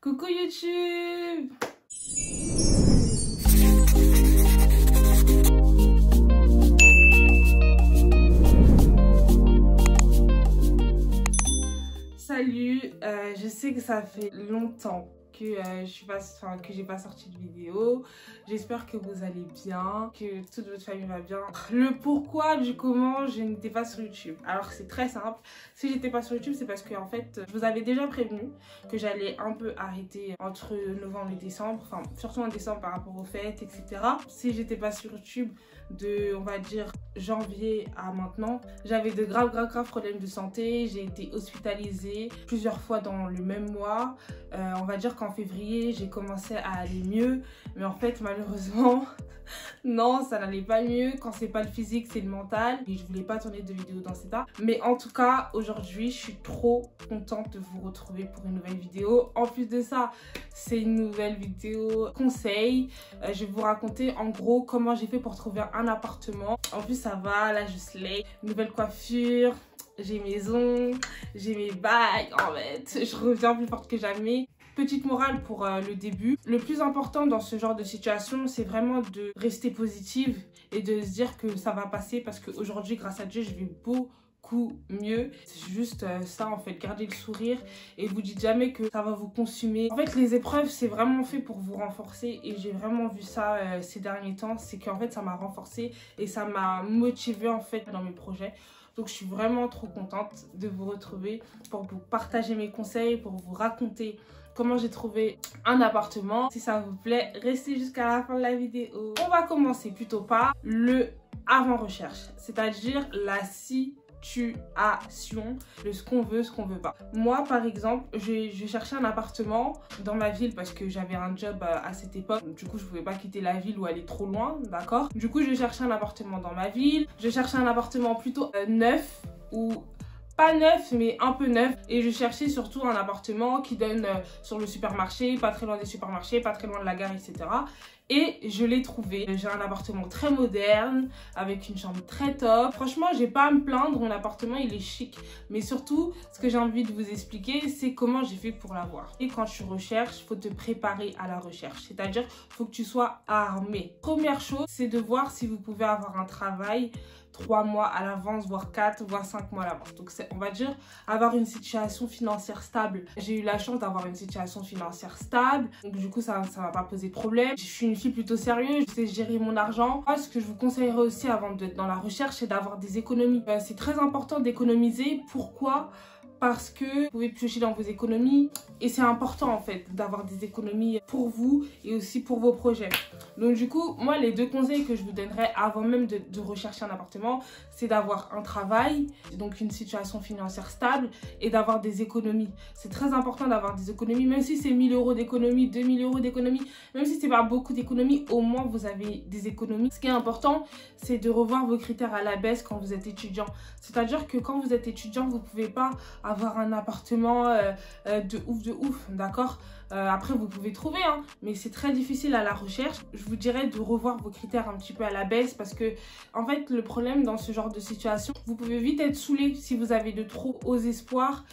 Coucou YouTube! Salut, je sais que ça fait longtemps que j'ai pas sorti de vidéo. J'espère que vous allez bien, que toute votre famille va bien. Le pourquoi du comment je n'étais pas sur YouTube. Alors c'est très simple. Si j'étais pas sur YouTube, c'est parce que en fait, je vous avais déjà prévenu que j'allais un peu arrêter entre novembre et décembre, enfin surtout en décembre par rapport aux fêtes, etc. Si j'étais pas sur YouTube de, on va dire, janvier à maintenant, j'avais de graves problèmes de santé. J'ai été hospitalisée plusieurs fois dans le même mois. On va dire qu'en février, j'ai commencé à aller mieux. Mais en fait, malheureusement, non, ça n'allait pas mieux. Quand c'est pas le physique, c'est le mental. Et je voulais pas tourner de vidéo dans cet état. Mais en tout cas, aujourd'hui, je suis trop contente de vous retrouver pour une nouvelle vidéo. En plus de ça, c'est une nouvelle vidéo conseil. Je vais vous raconter en gros comment j'ai fait pour trouver un appartement. En plus, ça va, là, je slay. Nouvelle coiffure. J'ai mes ongles, j'ai mes bagues, en fait, je reviens plus forte que jamais. Petite morale pour le début. Le plus important dans ce genre de situation, c'est vraiment de rester positive et de se dire que ça va passer parce qu'aujourd'hui, grâce à Dieu, je vais beaucoup mieux. C'est juste ça en fait, gardez le sourire et vous dites jamais que ça va vous consumer. En fait, les épreuves, c'est vraiment fait pour vous renforcer et j'ai vraiment vu ça ces derniers temps. C'est qu'en fait, ça m'a renforcée et ça m'a motivée en fait dans mes projets. Donc je suis vraiment trop contente de vous retrouver pour vous partager mes conseils, pour vous raconter comment j'ai trouvé un appartement. Si ça vous plaît, restez jusqu'à la fin de la vidéo. On va commencer plutôt par le avant-recherche, c'est-à-dire la situation, ce qu'on veut, ce qu'on veut pas. Moi par exemple, je cherchais un appartement dans ma ville parce que j'avais un job à cette époque. Du coup je pouvais pas quitter la ville ou aller trop loin, d'accord. Du coup je cherchais un appartement dans ma ville. Je cherchais un appartement plutôt neuf ou pas neuf mais un peu neuf, et je cherchais surtout un appartement qui donne sur le supermarché, pas très loin des supermarchés, pas très loin de la gare, etc. Et je l'ai trouvé. J'ai un appartement très moderne, avec une chambre très top. Franchement, j'ai pas à me plaindre, mon appartement il est chic. Mais surtout, ce que j'ai envie de vous expliquer, c'est comment j'ai fait pour l'avoir. Et quand tu recherches, faut te préparer à la recherche. C'est-à-dire, faut que tu sois armé. Première chose, c'est de voir si vous pouvez avoir un travail 3 mois à l'avance, voire 4, voire 5 mois à l'avance. Donc on va dire avoir une situation financière stable. J'ai eu la chance d'avoir une situation financière stable. Donc du coup ça va pas poser de problème. Je suis une fille plutôt sérieuse, je sais gérer mon argent. Moi, ce que je vous conseillerais aussi avant d'être dans la recherche, c'est d'avoir des économies. C'est très important d'économiser. Pourquoi ? Parce que vous pouvez piocher dans vos économies et c'est important en fait d'avoir des économies pour vous et aussi pour vos projets. Donc du coup, moi les deux conseils que je vous donnerais avant même de rechercher un appartement, c'est d'avoir un travail, donc une situation financière stable, et d'avoir des économies. C'est très important d'avoir des économies, même si c'est 1000 € d'économie, 2000 € d'économie, même si c'est pas beaucoup d'économies, au moins vous avez des économies. Ce qui est important, c'est de revoir vos critères à la baisse quand vous êtes étudiant. C'est-à-dire que quand vous êtes étudiant, vous pouvez pas avoir un appartement de ouf, d'accord. Après vous pouvez trouver, hein, mais c'est très difficile à la recherche. Je vous dirais de revoir vos critères un petit peu à la baisse parce que en fait le problème dans ce genre de situation, vous pouvez vite être saoulé si vous avez de trop hauts espoirs.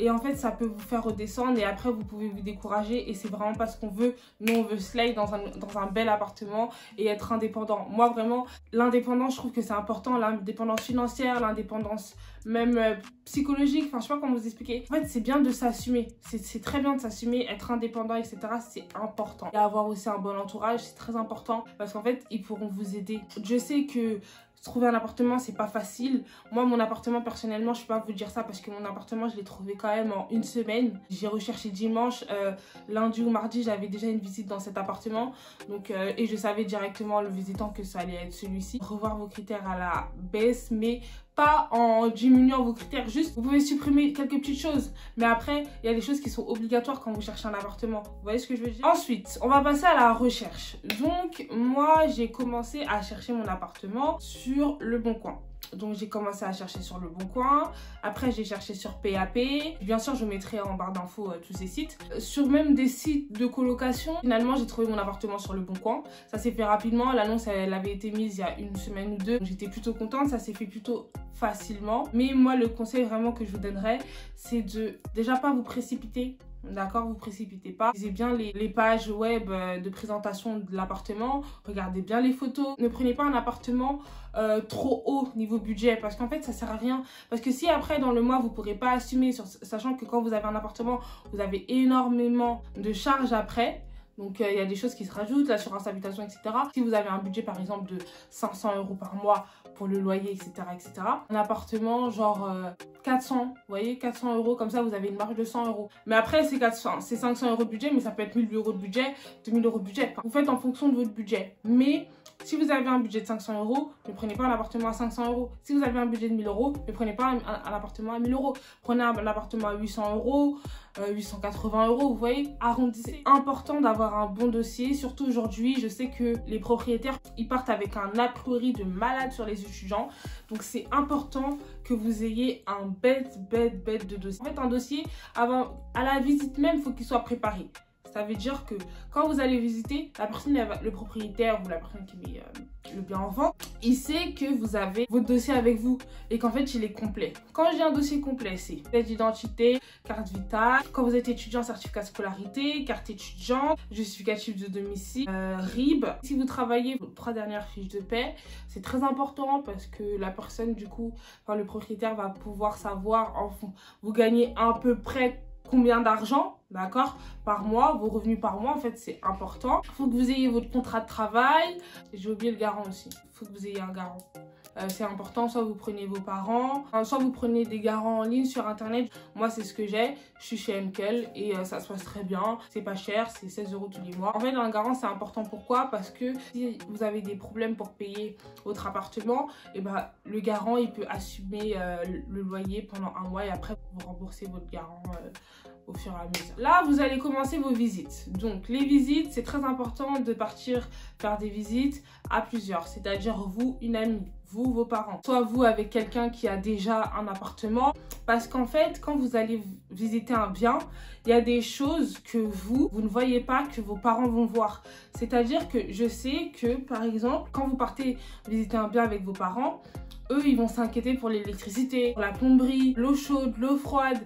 Et en fait, ça peut vous faire redescendre et après, vous pouvez vous décourager et c'est vraiment pas ce qu'on veut. Nous, on veut slay dans un bel appartement et être indépendant. Moi, vraiment, l'indépendance, je trouve que c'est important. L'indépendance financière, l'indépendance même psychologique. Enfin, je sais pas comment vous expliquer. En fait, c'est bien de s'assumer. C'est très bien de s'assumer, être indépendant, etc. C'est important. Et avoir aussi un bon entourage, c'est très important parce qu'en fait, ils pourront vous aider. Je sais que trouver un appartement, c'est pas facile. Moi, mon appartement, personnellement, je peux pas vous dire ça parce que mon appartement, je l'ai trouvé quand même en une semaine. J'ai recherché dimanche, lundi ou mardi, j'avais déjà une visite dans cet appartement. Donc, et je savais directement en le visitant que ça allait être celui-ci. Revoir vos critères à la baisse, mais pas en diminuant vos critères. Juste, vous pouvez supprimer quelques petites choses. Mais après, il y a des choses qui sont obligatoires quand vous cherchez un appartement. Vous voyez ce que je veux dire? Ensuite, on va passer à la recherche. Donc, moi, j'ai commencé à chercher mon appartement sur Le Bon Coin. Donc j'ai commencé à chercher sur Le Bon Coin. Après j'ai cherché sur PAP. Bien sûr je mettrai en barre d'infos tous ces sites. Sur même des sites de colocation. Finalement j'ai trouvé mon appartement sur Le Bon Coin. Ça s'est fait rapidement. L'annonce elle avait été mise il y a une semaine ou deux. J'étais plutôt contente. Ça s'est fait plutôt facilement. Mais moi le conseil vraiment que je vous donnerais, c'est de déjà pas vous précipiter D'accord, vous précipitez pas. Lisez bien les pages web de présentation de l'appartement. Regardez bien les photos. Ne prenez pas un appartement trop haut niveau budget parce qu'en fait ça sert à rien. Parce que si après dans le mois vous pourrez pas assumer, sachant que quand vous avez un appartement vous avez énormément de charges après. Donc, il y a des choses qui se rajoutent, l'assurance habitation, etc. Si vous avez un budget, par exemple, de 500 € par mois pour le loyer, etc., etc. Un appartement, genre 400, vous voyez, 400 €, comme ça, vous avez une marge de 100 €. Mais après, c'est 500 € de budget, mais ça peut être 1000 € de budget, 2000 € de budget. Vous faites en fonction de votre budget. Mais si vous avez un budget de 500 €, ne prenez pas un appartement à 500 €. Si vous avez un budget de 1000 €, ne prenez pas un appartement à 1000 €. Prenez un appartement à 800 €, 880 €, vous voyez, arrondissez. C'est important d'avoir un bon dossier, surtout aujourd'hui. Je sais que les propriétaires, ils partent avec un a priori de malade sur les étudiants. Donc, c'est important que vous ayez un bête de dossier. En fait, un dossier, à la visite même, il faut qu'il soit préparé. Ça veut dire que quand vous allez visiter, la personne, le propriétaire ou la personne qui met le bien en vente, il sait que vous avez votre dossier avec vous et qu'en fait, il est complet. Quand j'ai un dossier complet, c'est pièce d'identité, carte vitale, quand vous êtes étudiant, certificat de scolarité, carte étudiante, justificatif de domicile, RIB. Si vous travaillez vos 3 dernières fiches de paie, c'est très important parce que la personne, du coup, enfin, le propriétaire va pouvoir savoir, en fond, vous gagnez à peu près combien d'argent, d'accord, par mois, vos revenus par mois, en fait, c'est important. Il faut que vous ayez votre contrat de travail. J'ai oublié le garant aussi. Il faut que vous ayez un garant. C'est important, soit vous prenez vos parents, soit vous prenez des garants en ligne sur internet. Moi, c'est ce que j'ai. Je suis chez Enkel et ça se passe très bien. C'est pas cher, c'est 16 € tous les mois. En fait, un garant, c'est important. Pourquoi? Parce que si vous avez des problèmes pour payer votre appartement, et ben, le garant, il peut assumer le loyer pendant un mois et après, vous remboursez votre garant au fur et à mesure. Là, vous allez commencer vos visites. Donc, les visites, c'est très important de partir faire des visites à plusieurs. C'est-à-dire vous, une amie, vous, vos parents. Soit vous avec quelqu'un qui a déjà un appartement. Parce qu'en fait, quand vous allez visiter un bien, il y a des choses que vous ne voyez pas, que vos parents vont voir. C'est-à-dire que je sais que, par exemple, quand vous partez visiter un bien avec vos parents, eux, ils vont s'inquiéter pour l'électricité, pour la plomberie, l'eau chaude, l'eau froide,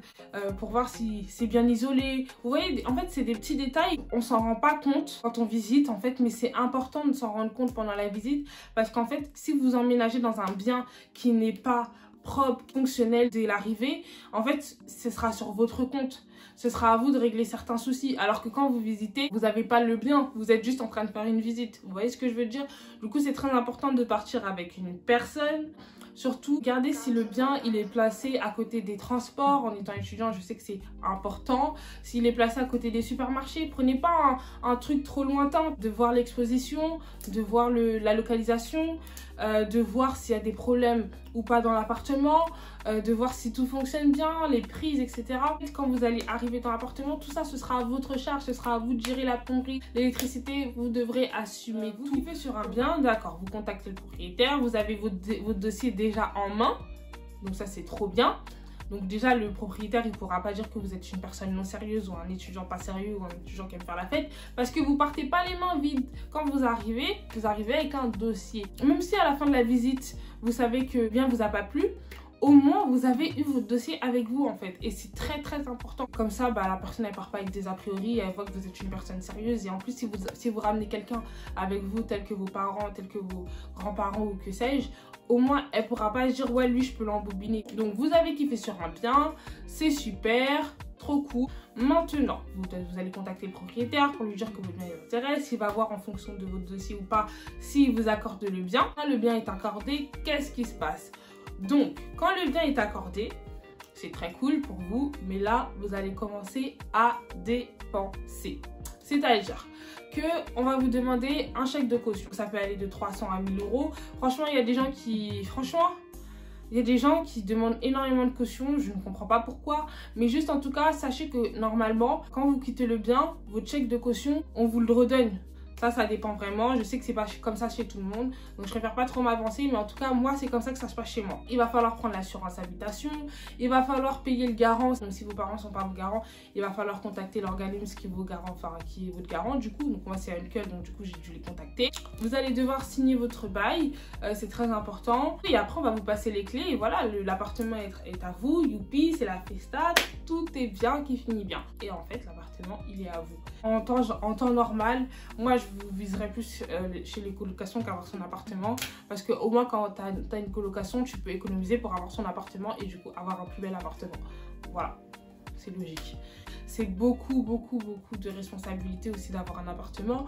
pour voir si c'est bien isolé. Vous voyez, en fait, c'est des petits détails. On s'en rend pas compte quand on visite, en fait, mais c'est important de s'en rendre compte pendant la visite. Parce qu'en fait, si vous emménagez dans un bien qui n'est pas propre, fonctionnel dès l'arrivée, en fait, ce sera sur votre compte. Ce sera à vous de régler certains soucis. Alors que quand vous visitez, vous n'avez pas le bien. Vous êtes juste en train de faire une visite. Vous voyez ce que je veux dire? Du coup, c'est très important de partir avec une personne. Surtout, regardez si le bien, il est placé à côté des transports. En étant étudiant, je sais que c'est important. S'il est placé à côté des supermarchés, prenez pas un truc trop lointain. De voir l'exposition, de voir la localisation, de voir s'il y a des problèmes ou pas dans l'appartement, de voir si tout fonctionne bien, les prises, etc. Quand vous allez arriver dans l'appartement, tout ça, ce sera à votre charge, ce sera à vous de gérer la plomberie, l'électricité, vous devrez assumer. Vous vivez sur un bien, d'accord, vous contactez le propriétaire, vous avez votre dossier déjà en main, donc ça c'est trop bien. Donc déjà, le propriétaire, il ne pourra pas dire que vous êtes une personne non sérieuse ou un étudiant pas sérieux ou un étudiant qui aime faire la fête parce que vous partez pas les mains vides. Quand vous arrivez avec un dossier. Même si à la fin de la visite, vous savez que bien vous a pas plu, au moins vous avez eu votre dossier avec vous en fait. Et c'est très important. Comme ça, bah, la personne elle part pas avec des a priori, elle voit que vous êtes une personne sérieuse. Et en plus, si vous ramenez quelqu'un avec vous, tel que vos parents, tel que vos grands-parents ou que sais-je, au moins elle pourra pas se dire ouais lui je peux l'embobiner. Donc vous avez kiffé sur un bien, c'est super, trop cool. Maintenant, vous allez contacter le propriétaire pour lui dire que votre bien vous intéresse. Il va voir en fonction de votre dossier ou pas s'il vous accorde le bien. Quand le bien est accordé, qu'est-ce qui se passe? Donc, quand le bien est accordé, c'est très cool pour vous, mais là, vous allez commencer à dépenser. C'est-à-dire qu'on va vous demander un chèque de caution. Ça peut aller de 300 à 1000 €. Franchement, il y a des gens qui... il y a des gens qui demandent énormément de caution, je ne comprends pas pourquoi. Mais juste en tout cas, sachez que normalement, quand vous quittez le bien, votre chèque de caution, on vous le redonne. Ça dépend vraiment. Je sais que c'est pas comme ça chez tout le monde. Donc je préfère pas trop m'avancer. Mais en tout cas, moi, c'est comme ça que ça se passe chez moi. Il va falloir prendre l'assurance habitation. Il va falloir payer le garant. Donc si vos parents sont pas vos garants, il va falloir contacter l'organisme qui est vos garants, enfin qui est votre garant du coup. Donc moi c'est Uncle, donc du coup j'ai dû les contacter. Vous allez devoir signer votre bail. C'est très important. Et après on va vous passer les clés. Et voilà, l'appartement est à vous. Youpi, c'est la festa. Tout est bien qui finit bien. Et en fait l'appartement il est à vous. En temps normal, moi je vous viserais plus chez les colocations qu'avoir son appartement, parce que au moins quand tu as une colocation, tu peux économiser pour avoir son appartement et du coup avoir un plus bel appartement. Voilà, c'est logique. C'est beaucoup de responsabilité aussi d'avoir un appartement.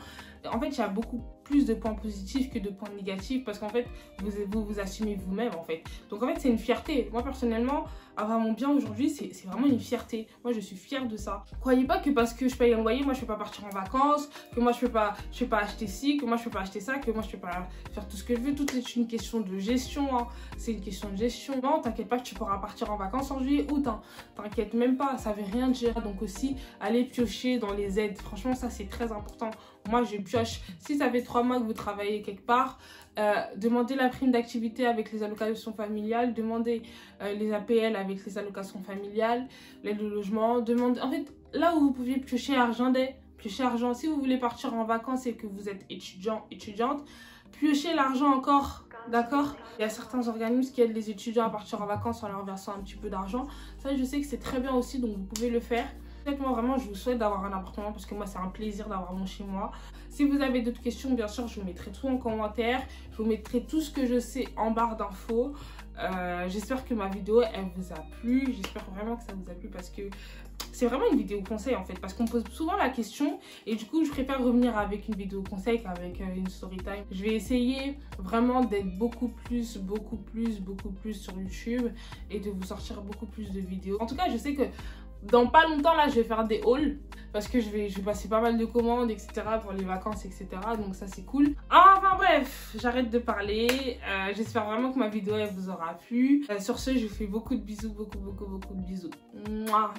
En fait, il y a beaucoup plus de points positifs que de points négatifs, parce qu'en fait, vous assumez vous-même en fait. Donc en fait, c'est une fierté. Moi personnellement, avoir mon bien aujourd'hui, c'est vraiment une fierté. Moi, je suis fière de ça. Croyez pas que parce que je paye un loyer, moi je peux pas partir en vacances, que moi je peux pas acheter ci, que moi je peux pas acheter ça, que moi je peux pas faire tout ce que je veux. Tout est une question de gestion, hein. C'est une question de gestion. Non, t'inquiète pas que tu pourras partir en vacances en juillet, août, hein. T'inquiète même pas, ça veut rien dire. Donc aussi, aller piocher dans les aides. Franchement, ça c'est très important. Moi, je pioche. Si ça fait 3 mois que vous travaillez quelque part, demandez la prime d'activité avec les allocations familiales, demandez les APL avec les allocations familiales, l'aide au logement, demandez... En fait, là où vous pouviez piocher argent, piochez argent. Si vous voulez partir en vacances et que vous êtes étudiante, piochez l'argent encore, d'accord? Il y a certains organismes qui aident les étudiants à partir en vacances en leur versant un petit peu d'argent. Ça, je sais que c'est très bien aussi, donc vous pouvez le faire. Moi, vraiment, je vous souhaite d'avoir un appartement parce que moi, c'est un plaisir d'avoir mon chez moi. Si vous avez d'autres questions, bien sûr, je vous mettrai tout en commentaire. Je vous mettrai tout ce que je sais en barre d'infos. J'espère que ma vidéo, elle vous a plu. J'espère vraiment que ça vous a plu parce que c'est vraiment une vidéo conseil en fait. Parce qu'on pose souvent la question et du coup, je préfère revenir avec une vidéo conseil qu'avec une story time. Je vais essayer vraiment d'être beaucoup plus sur YouTube et de vous sortir beaucoup plus de vidéos. En tout cas, je sais que dans pas longtemps là je vais faire des hauls parce que je vais passer pas mal de commandes etc pour les vacances etc, donc ça c'est cool. Enfin bref, j'arrête de parler. J'espère vraiment que ma vidéo elle vous aura plu. Sur ce, je vous fais beaucoup de bisous, beaucoup de bisous. Mouah.